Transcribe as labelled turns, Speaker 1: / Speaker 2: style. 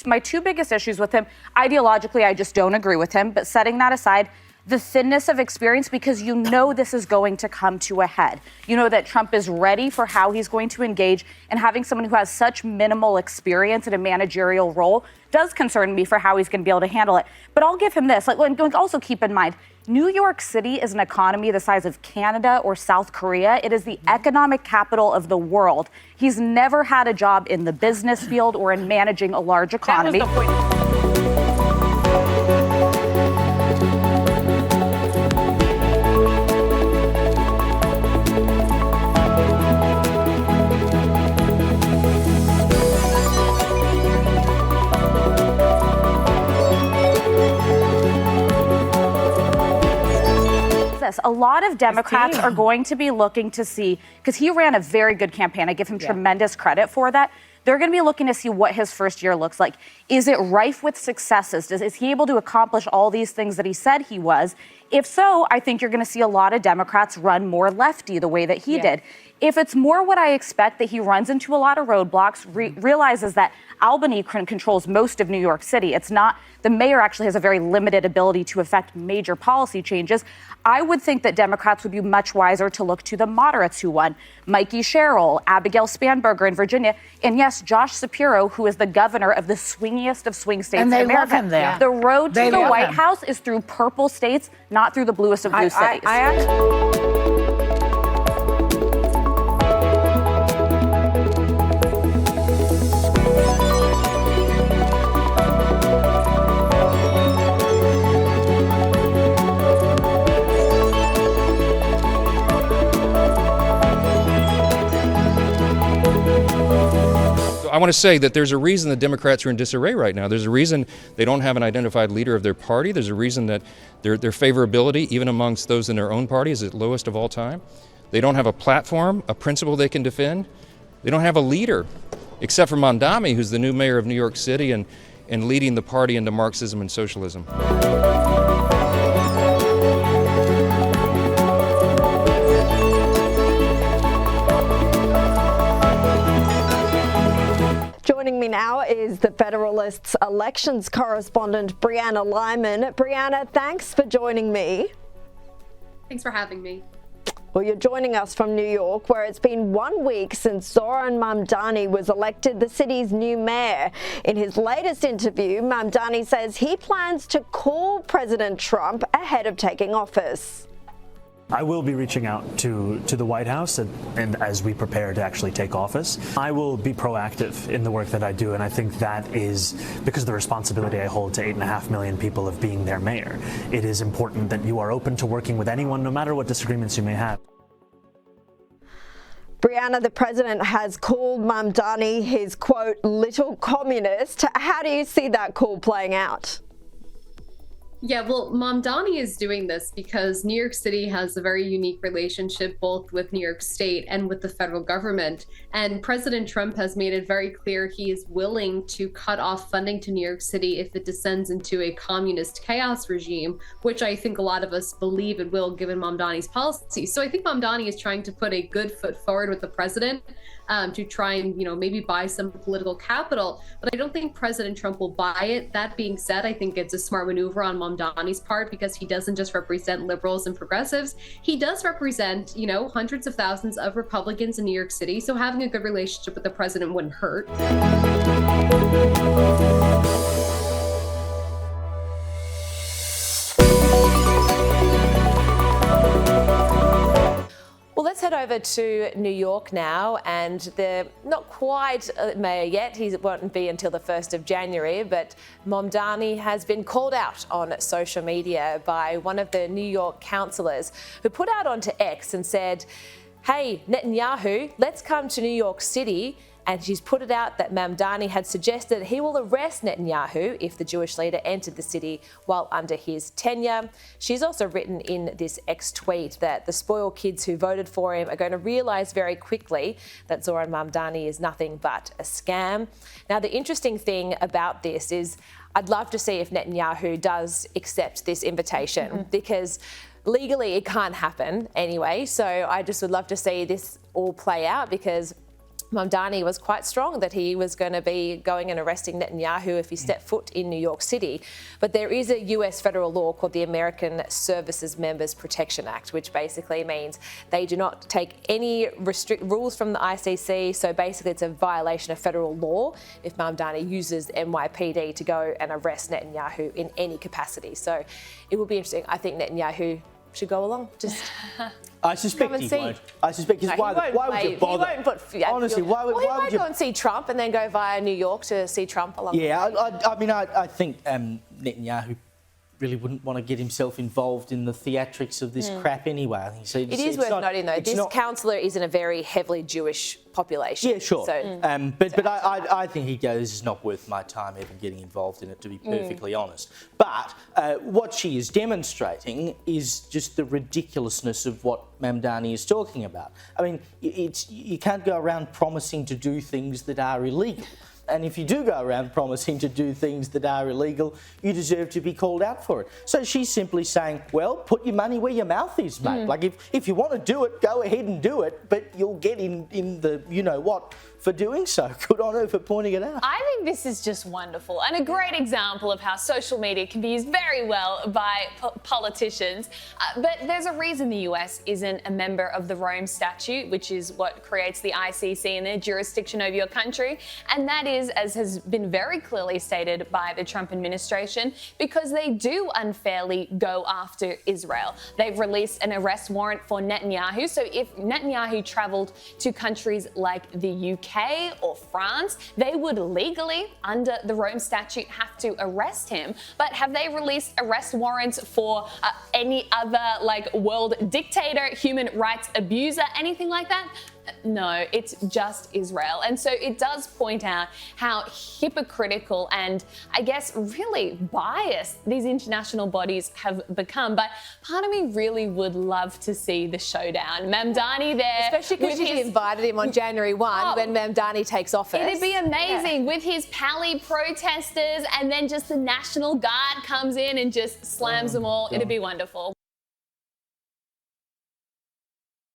Speaker 1: my two biggest issues with him, ideologically, I just don't agree with him. But setting that aside, the thinness of experience, because you know this is going to come to a head. You know that Trump is ready for how he's going to engage, and having someone who has such minimal experience in a managerial role does concern me for how he's going to be able to handle it. But I'll give him this. Also keep in mind, New York City is an economy the size of Canada or South Korea. It is the economic capital of the world. He's never had a job in the business field or in managing a large economy.
Speaker 2: That was the point.
Speaker 1: A lot of Democrats are going to be looking to see, because he ran a very good campaign. I give him tremendous credit for that. They're going to be looking to see what his first year looks like. Is it rife with successes? Is he able to accomplish all these things that he said he was? If so, I think you're going to see a lot of Democrats run more lefty the way that he did. If it's more what I expect, that he runs into a lot of roadblocks, realizes that Albany controls most of New York City. It's not, the mayor actually has a very limited ability to affect major policy changes. I would think that Democrats would be much wiser to look to the moderates who won. Mikey Sherrill, Abigail Spanberger in Virginia, and yes, Josh Shapiro, who is the governor of the swingiest of swing states in America.
Speaker 3: Love him there.
Speaker 1: The road to the White House is through purple states, not through the bluest of blue cities.
Speaker 4: I want to say that there's a reason the Democrats are in disarray right now. There's a reason they don't have an identified leader of their party. There's a reason that their favorability, even amongst those in their own party, is at lowest of all time. They don't have a platform, a principle they can defend. They don't have a leader, except for Mamdani, who's the new mayor of New York City and leading the party into Marxism and socialism.
Speaker 5: Joining me now is the Federalist's elections correspondent, Brianna Lyman. Brianna, thanks for joining me.
Speaker 6: Thanks for having me.
Speaker 5: Well, you're joining us from New York, where it's been 1 week since Zohran Mamdani was elected the city's new mayor. In his latest interview, Mamdani says he plans to call President Trump ahead of taking office.
Speaker 7: I will be reaching out to the White House and as we prepare to actually take office. I will be proactive in the work that I do, and I think that is because of the responsibility I hold to 8.5 million people of being their mayor. It is important that you are open to working with anyone, no matter what disagreements you may have.
Speaker 5: Brianna, the president has called Mamdani his, quote, little communist. How do you see that call playing out?
Speaker 6: Yeah, well, Mamdani is doing this because New York City has a very unique relationship both with New York State and with the federal government. And President Trump has made it very clear he is willing to cut off funding to New York City if it descends into a communist chaos regime, which I think a lot of us believe it will given Mamdani's policy. So I think Mamdani is trying to put a good foot forward with the president to try and, maybe buy some political capital. But I don't think President Trump will buy it. That being said, I think it's a smart maneuver on Mamdani's part because he doesn't just represent liberals and progressives. He does represent, hundreds of thousands of Republicans in New York City. So having a good relationship with the president wouldn't hurt.
Speaker 2: Well, let's head over to New York now, and they're not quite mayor yet. He won't be until the 1st of January, but Mamdani has been called out on social media by one of the New York councillors who put out onto X and said, hey, Netanyahu, let's come to New York City. And she's put it out that Mamdani had suggested he will arrest Netanyahu if the Jewish leader entered the city while under his tenure. She's also written in this X tweet that the spoiled kids who voted for him are going to realise very quickly that Zohran Mamdani is nothing but a scam. Now, the interesting thing about this is I'd love to see if Netanyahu does accept this invitation because legally it can't happen anyway. So I just would love to see this all play out because Mamdani was quite strong that he was going to be going and arresting Netanyahu if he stepped foot in New York City. But there is a US federal law called the American Services Members Protection Act, which basically means they do not take any rules from the ICC. So basically it's a violation of federal law if Mamdani uses NYPD to go and arrest Netanyahu in any capacity. So it will be interesting. I think Netanyahu should go along. Just
Speaker 3: I suspect he won't. I suspect because why would you bother?
Speaker 2: He won't put,
Speaker 3: honestly, why would
Speaker 2: he might go and see Trump and then go via New York to see Trump along.
Speaker 3: Yeah, I mean, I think Netanyahu really wouldn't want to get himself involved in the theatrics of this crap anyway. I think
Speaker 2: it is worth noting, though, this councillor is in a very heavily Jewish population.
Speaker 3: Yeah, sure.
Speaker 2: So,
Speaker 3: but I think he goes, this is not worth my time even getting involved in it, to be perfectly honest. But what she is demonstrating is just the ridiculousness of what Mamdani is talking about. I mean, you can't go around promising to do things that are illegal. And if you do go around promising to do things that are illegal, you deserve to be called out for it. So she's simply saying, well, put your money where your mouth is, mate. Like, if you want to do it, go ahead and do it, but you'll get in the you-know-what for doing so. Good on her for pointing it out.
Speaker 8: I think this is just wonderful and a great example of how social media can be used very well by politicians. But there's a reason the US isn't a member of the Rome Statute, which is what creates the ICC and their jurisdiction over your country. And that is, as has been very clearly stated by the Trump administration, because they do unfairly go after Israel. They've released an arrest warrant for Netanyahu. So if Netanyahu travelled to countries like the UK or France, they would legally, under the Rome Statute, have to arrest him. But have they released arrest warrants for any other world dictator, human rights abuser, anything like that? No, it's just Israel. And so it does point out how hypocritical and, I guess, really biased these international bodies have become. But part of me really would love to see the showdown. Mamdani there.
Speaker 2: Especially because she invited him on January 1 when Mamdani takes office.
Speaker 8: It'd be amazing with his pally protesters, and then just the National Guard comes in and just slams them all. It'd be wonderful.